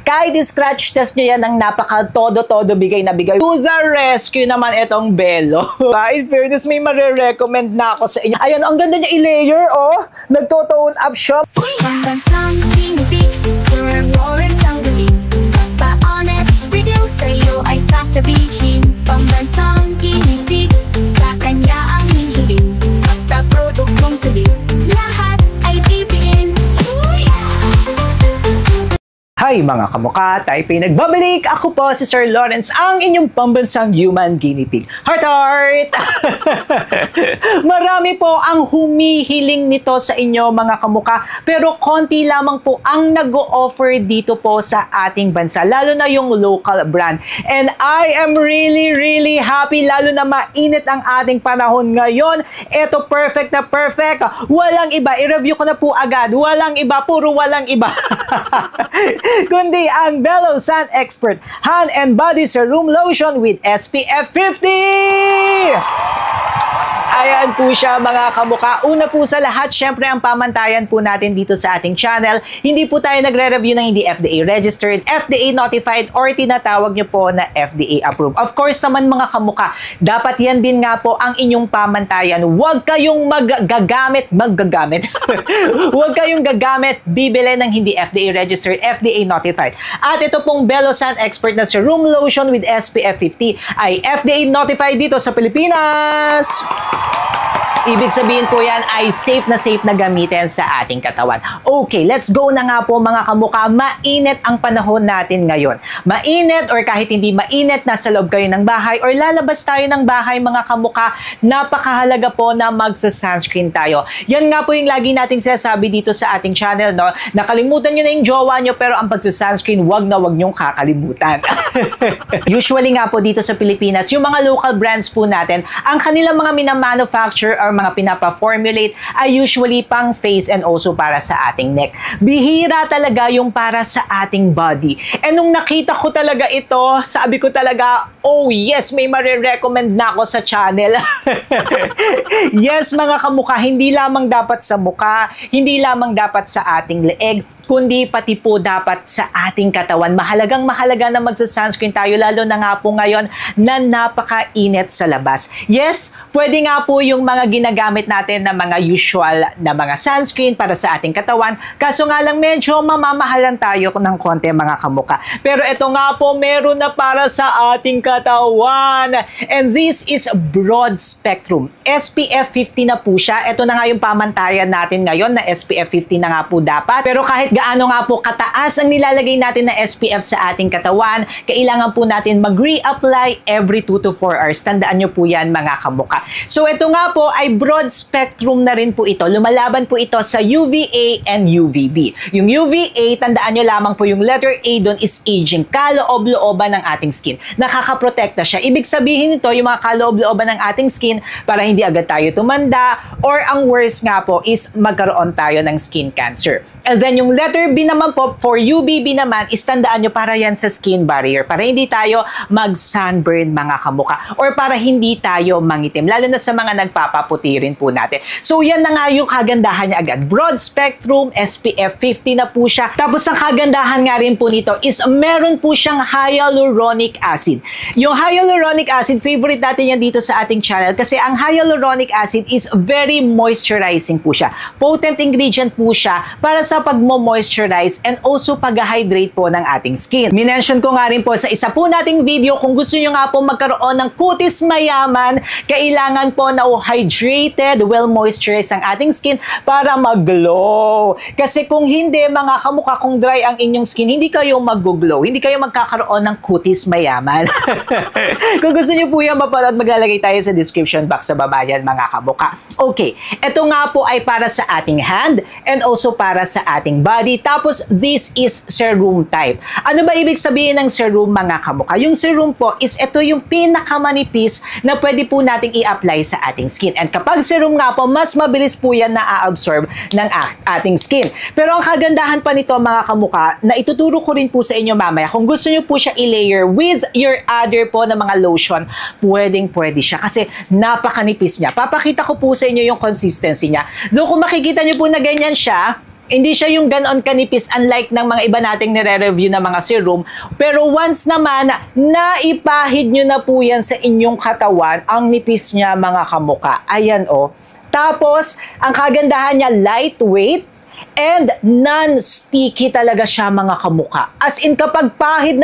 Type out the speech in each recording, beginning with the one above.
Kahit scratch test nyo yan ng napaka-todo-todo bigay na bigay. To the rescue naman itong Belo. In fairness, may marirecommend na ako sa inyo. Ayun, ang ganda niya i-layer, oh. Nagto-tone up siya. Pambansang Guinea Pig, Sir Lawrence ang galing. Basta honest, review sa'yo ay sasabihin. Pambansang Guinea Pig, sa kanya ang hihiling. Basta produktong salit, lahat ay bibiin. Hi mga kamukha, Taipei nagbabalik! Ako po si Sir Lawrence, ang inyong pambansang human guinea pig. Heart heart! Marami po ang humihiling nito sa inyo mga kamukha, pero konti lamang po ang nag-o-offer dito po sa ating bansa, lalo na yung local brand. And I am really happy, lalo na mainit ang ating panahon ngayon. Ito perfect na perfect. Walang iba, i-review ko na po agad. Walang iba, puro walang iba. Kundi ang Belo Sun Expert Hand and Body Serum Lotion with SPF 50! Ayan po siya mga kamukha. Una po sa lahat, syempre ang pamantayan po natin dito sa ating channel. Hindi po tayo nagre-review ng hindi FDA registered, FDA notified, or tinatawag nyo po na FDA approved. Of course naman mga kamukha, dapat yan din nga po ang inyong pamantayan. Huwag kayong maggagamit. Huwag kayong gagamit, bibili ng hindi FDA registered, FDA notified. At ito pong Belo Sun Expert na Serum Lotion with SPF 50 ay FDA notified dito sa Pilipinas. Ibig sabihin po yan ay safe na gamitin sa ating katawan. Okay, let's go na nga po mga kamukha. Mainit ang panahon natin ngayon. Mainit or kahit hindi mainit, nasa loob kayo ng bahay or lalabas tayo ng bahay mga kamukha, napakahalaga po na magsa-sunscreen tayo. Yan nga po yung lagi nating sinasabi dito sa ating channel, no? Nakalimutan nyo na yung jowa nyo, pero ang pagsa-sunscreen, wag nyong kakalimutan. Usually nga po dito sa Pilipinas, yung mga local brands po natin, ang kanilang mga minamanufacture or mga pinapa-formulate ay usually pang face and also para sa ating neck. Bihira talaga yung para sa ating body. And nung nakita ko talaga ito, sabi ko talaga, oh yes, may marirecommend na ako sa channel. Yes mga kamukha, hindi lamang dapat sa mukha, hindi lamang dapat sa ating leeg, kundi pati po dapat sa ating katawan. Mahalaga na magsa-sunscreen tayo, lalo na nga po ngayon na napakainit sa labas. Yes, pwede nga po yung mga ginagamit natin na mga usual na mga sunscreen para sa ating katawan. Kaso nga lang medyo mamamahalan tayo ng konti mga kamukha. Pero ito nga po meron na para sa ating katawan. And this is broad spectrum. SPF 50 na po siya. Ito na nga yung pamantayan natin ngayon na SPF 50 na nga po dapat. Pero kahit gaano nga po kataas ang nilalagay natin na SPF sa ating katawan, kailangan po natin mag-reapply every 2 to 4 hours. Tandaan nyo po yan mga kamukha. So ito nga po ay broad spectrum na rin po ito. Lumalaban po ito sa UVA and UVB. Yung UVA, tandaan nyo lamang po yung letter A doon is aging, kaloob-looban ng ating skin. Nakakaprotekta siya. Ibig sabihin nito, yung mga kaloob-looban ng ating skin para hindi agad tayo tumanda, or ang worst nga po is magkaroon tayo ng skin cancer. And then yung letter B naman po, for UVB naman, is tandaan nyo para yan sa skin barrier. Para hindi tayo mag-sunburn mga kamukha. Or para hindi tayo mangitim. Lalo na sa mga nagpapaputi rin po natin. So yan na nga yung kagandahan niya agad. Broad spectrum, SPF 50 na po siya. Tapos ang kagandahan nga rin po nito is meron po siyang hyaluronic acid. Yung hyaluronic acid, favorite natin yan dito sa ating channel kasi ang hyaluronic acid is very moisturizing po siya. Potent ingredient po siya para sa pagmo-moisturize and also pag-hydrate po ng ating skin. Minention ko nga rin po sa isa po nating video, kung gusto nyo nga po magkaroon ng kutis mayaman, kailangan po na hydrated, well-moisturized ang ating skin para mag-glow. Kasi kung hindi, mga kamukha, kung dry ang inyong skin, hindi kayo mag-glow, hindi kayo magkakaroon ng kutis mayaman. Kung gusto nyo po yan mapanood, maglalagay tayo sa description box sa baba yan mga kamukha. Okay, ito nga po ay para sa ating hand and also para sa ating body. Tapos, this is serum type. Ano ba ibig sabihin ng serum mga kamukha? Yung serum po is ito yung pinakamanipis na pwede po nating i-apply sa ating skin. And kapag serum nga po, mas mabilis po yan na-absorb ng ating skin. Pero ang kagandahan pa nito mga kamukha, na ituturo ko rin po sa inyo mamaya, kung gusto nyo po siya i-layer with your other po na mga lotion, pwede siya kasi napakanipis niya. Papakita ko po sa inyo yung consistency niya. Doon kung makikita nyo po na ganyan siya, Hindi siya yung ganon kanipis unlike ng mga iba nating nire-review na mga serum. Pero once naman na ipahid nyo na po yan sa inyong katawan, ang nipis niya mga kamuka. Ayan o. Tapos, ang kagandahan niya, lightweight and non-sticky talaga siya mga kamuka. As in, kapag pahid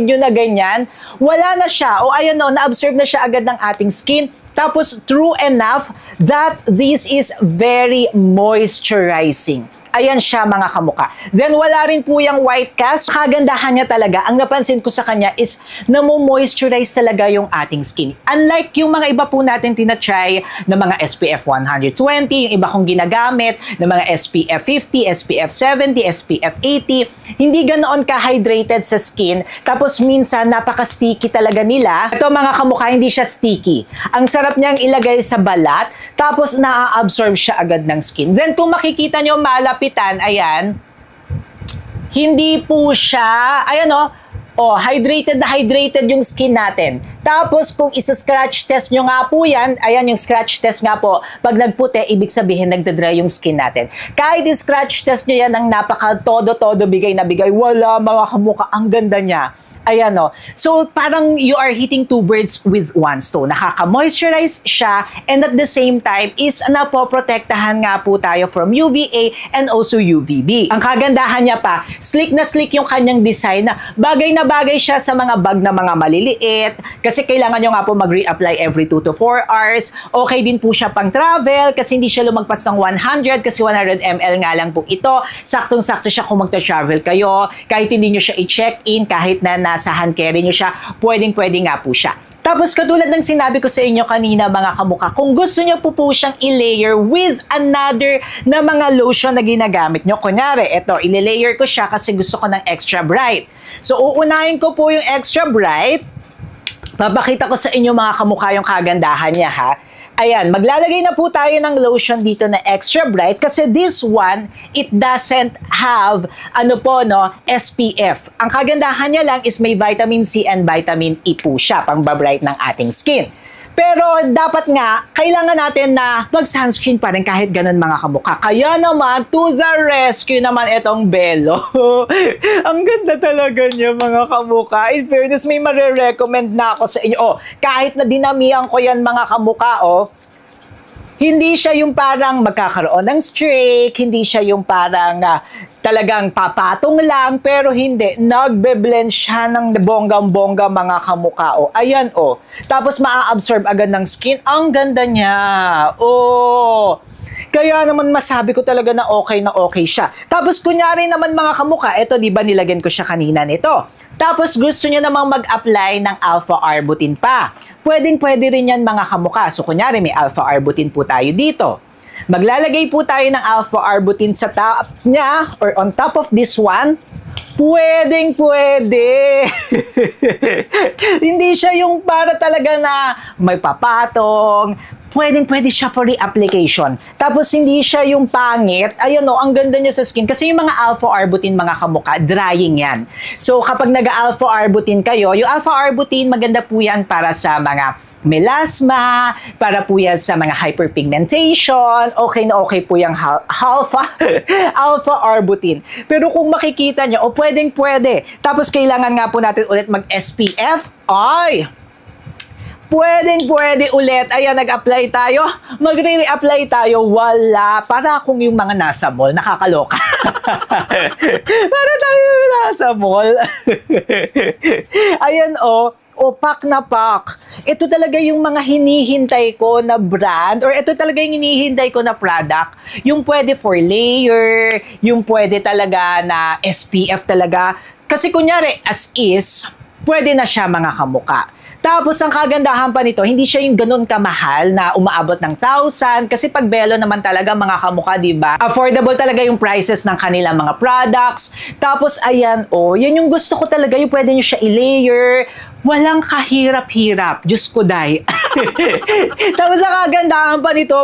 nyo na ganyan, wala na siya. O ayan o, na-absorb na siya agad ng ating skin. Tapos, true enough that this is very moisturizing. Ayan siya mga kamuka. Then wala rin po yung white cast. Kagandahan niya talaga. Ang napansin ko sa kanya is namo-moisturize talaga yung ating skin. Unlike yung mga iba po natin tinatry na mga SPF 120, yung iba kong ginagamit na mga SPF 50, SPF 70, SPF 80, hindi ganoon ka-hydrated sa skin. Tapos minsan napaka-sticky talaga nila. Ito mga kamuka, hindi siya sticky. Ang sarap niyang ilagay sa balat, tapos na-absorb siya agad ng skin. Then kung makikita nyo malapitan, ayan, hindi po siya, ayan hydrated na hydrated yung skin natin. Tapos kung isa-scratch test nyo nga po yan, ayan yung scratch test nga po, pag nagputi, ibig sabihin nagdadry yung skin natin. Kahit i-scratch test nyo yan ng napaka-todo-todo, bigay na bigay, wala mga kamuka, ang ganda niya. Ayan So, parang you are hitting two birds with one stone. Nakaka-moisturize siya and at the same time is napoprotektahan nga po tayo from UVA and also UVB. Ang kagandahan niya pa, slick na slick yung kanyang design na bagay siya sa mga bag na mga maliliit kasi kailangan nyo nga po mag-reapply every 2 to 4 hours. Okay din po siya pang travel kasi hindi siya lumagpas ng 100 kasi 100 ml nga lang po ito. Saktong-sakto siya kung magta-travel kayo. Kahit hindi nyo siya i-check-in, kahit na nasa hand carry nyo siya, pwedeng-pwede nga po siya. Tapos katulad ng sinabi ko sa inyo kanina mga kamuka, kung gusto nyo po siyang i-layer with another na mga lotion na ginagamit nyo, kunyari, eto, i-layer ko siya kasi gusto ko ng extra bright. So, uunahin ko po yung extra bright. Papakita ko sa inyo mga kamuka yung kagandahan niya ha. Ayan, maglalagay na po tayo ng lotion dito na extra bright kasi this one, it doesn't have, SPF. Ang kagandahan niya lang is may vitamin C and vitamin E po siya, pang babright ng ating skin. Pero dapat nga, kailangan natin na mag-sunscreen pa rin kahit ganun mga kamuka. Kaya naman, to the rescue naman itong Belo. Ang ganda talaga niya mga kamuka. In fairness, may marirecommend na ako sa inyo. Kahit na dinamihan ko yan mga kamuka, hindi siya yung parang magkakaroon ng streak, hindi siya yung parang talagang papatong lang, pero hindi. Nagbe-blend siya ng bonggang-bongga mga kamuka. Ayan Tapos maa-absorb agad ng skin. Ang ganda niya. Kaya naman masabi ko talaga na okay siya. Tapos kunyari naman mga kamuka, eto di ba nilagyan ko siya kanina nito. Tapos gusto niya namang mag-apply ng alpha-arbutin pa. Pwedeng-pwede rin yan mga kamuka. So kunyari may alpha-arbutin po tayo dito. Maglalagay po tayo ng alpha-arbutin sa top niya or on top of this one. Pwedeng-pwede. Hindi siya yung para talaga na may papatong. Pwedeng-pwede siya for reapplication. Tapos hindi siya yung pangit. Ayan ang ganda niya sa skin. Kasi yung mga alpha-arbutin mga kamuka, drying yan. So kapag nag-alpha-arbutin kayo, yung alpha-arbutin maganda po yan para sa mga melasma, para po yan sa mga hyperpigmentation. Okay na okay po yung alpha-arbutin. Pero kung makikita nyo, pwedeng-pwede. Tapos kailangan nga po natin ulit mag-SPF. Pwedeng-pwede ulit. Ayan, nag-apply tayo. Magre-reapply tayo. Wala. Para kung yung mga nasa mall, nakakaloka. Para tayo nasa mall. Ayan, pak na pak. Ito talaga yung mga hinihintay ko na brand or ito talaga yung hinihintay ko na product. Yung pwede for layer, yung pwede talaga na SPF talaga. Kasi kunyari, as is, pwede na siya mga kamuka. Tapos, ang kagandahan pa nito, hindi siya yung ganun kamahal na umaabot ng 1,000. Kasi pag Belo naman talaga, mga kamuka, diba? Affordable talaga yung prices ng kanilang mga products. Tapos, ayan, yan yung gusto ko talaga, yung pwede nyo siya i-layer. Walang kahirap-hirap. Diyos ko, day. Tapos, ang kagandahan pa nito,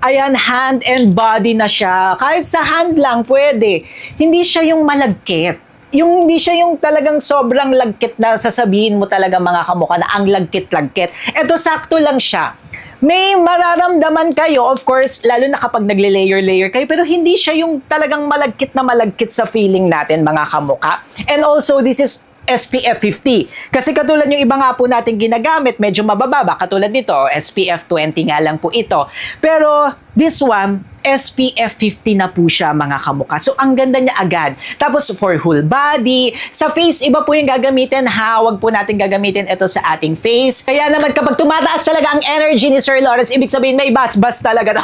ayan, hand and body na siya. Kahit sa hand lang, pwede. Hindi siya yung malagkit. Hindi siya yung talagang sobrang lagkit na sasabihin mo talaga mga kamuka na ang lagkit-lagkit. Ito sakto lang siya. may mararamdaman kayo, of course, lalo na kapag nagle-layer-layer kayo, pero hindi siya yung talagang malagkit na malagkit sa feeling natin, mga kamukha. And also, this is SPF 50. Kasi katulad yung iba nga po natin ginagamit, medyo mabababa. Katulad nito, SPF 20 nga lang po ito. Pero this one, SPF 50 na po siya, mga kamukha. So, ang ganda niya agad. Tapos, for whole body. Sa face, iba po yung gagamitin, ha? Huwag po natin gagamitin ito sa ating face. Kaya naman, kapag tumataas talaga ang energy ni Sir Lawrence, ibig sabihin, may bas-bas talaga.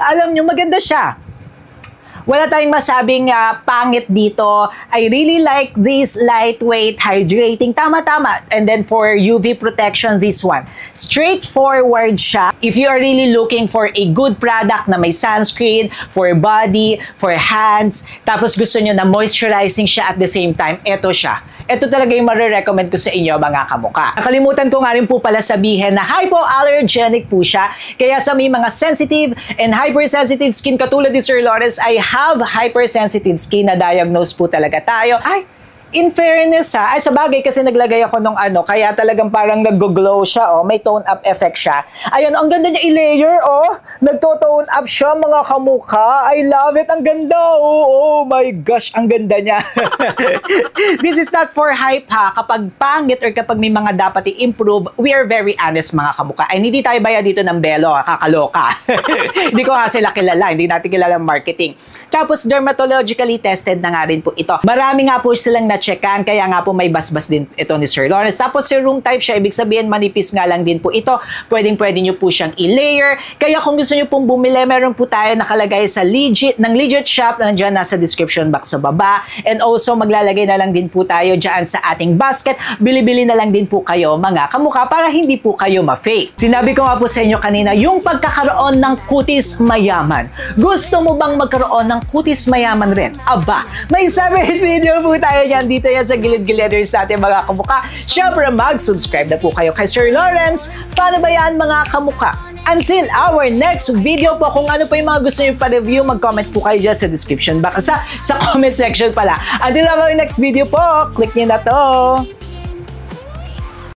Alam nyo, maganda siya. Wala tayong masabing pangit dito. I really like this lightweight, hydrating. Tama-tama. And then for UV protection, this one. Straightforward siya. If you are really looking for a good product na may sunscreen, for body, for hands, tapos gusto nyo na moisturizing siya at the same time, eto siya. Ito talaga yung marirecommend ko sa inyo, mga kamukha. Nakalimutan ko nga rin po pala sabihin na hypoallergenic po siya. Kaya sa may mga sensitive and hypersensitive skin katulad ni Sir Lawrence, I have hypersensitive skin na diagnose po talaga tayo. Ay, in fairness ay sa bagay kasi naglagay ako nung kaya talagang parang nag-glow siya, may tone up effect siya. Ayun, ang ganda niya i-layer, nagto-tone up siya, mga kamukha. I love it, ang ganda, oh my gosh, ang ganda niya. This is not for hype, ha. Kapag pangit or kapag may mga dapat i-improve, we are very honest, mga kamukha. Ay, hindi tayo bayad dito ng belo, kakaloka. Hindi ko nga sila kilala, hindi natin kilala marketing. Tapos, dermatologically tested na nga rin po ito. Marami nga po silang checkan, kaya nga po may basbas din ito ni Sir Lawrence. Tapos serum type siya, ibig sabihin manipis nga lang din po ito. Pwede nyo po siyang i-layer. Kaya kung gusto nyo pong bumili, meron po tayo nakalagay sa Legit shop, nandiyan nasa description box sa baba. And also maglalagay na lang din po tayo dyan sa ating basket. Bili-bili na lang din po kayo, mga kamukha, para hindi po kayo ma-fake. Sinabi ko nga po sa inyo kanina, yung pagkakaroon ng kutis mayaman. Gusto mo bang magkaroon ng kutis mayaman rin? Aba, may separate video po tayo yan. Dito yan sa gilid-giliders natin, mga kamukha. Siyempre, mag-subscribe na po kayo kay Sir Lawrence. Paano ba yan, mga kamukha? Until our next video po, kung ano pa yung mga gusto nyo pa-review, mag-comment po kayo dyan sa description box, sa comment section pala. Until our next video po, click nyo na to.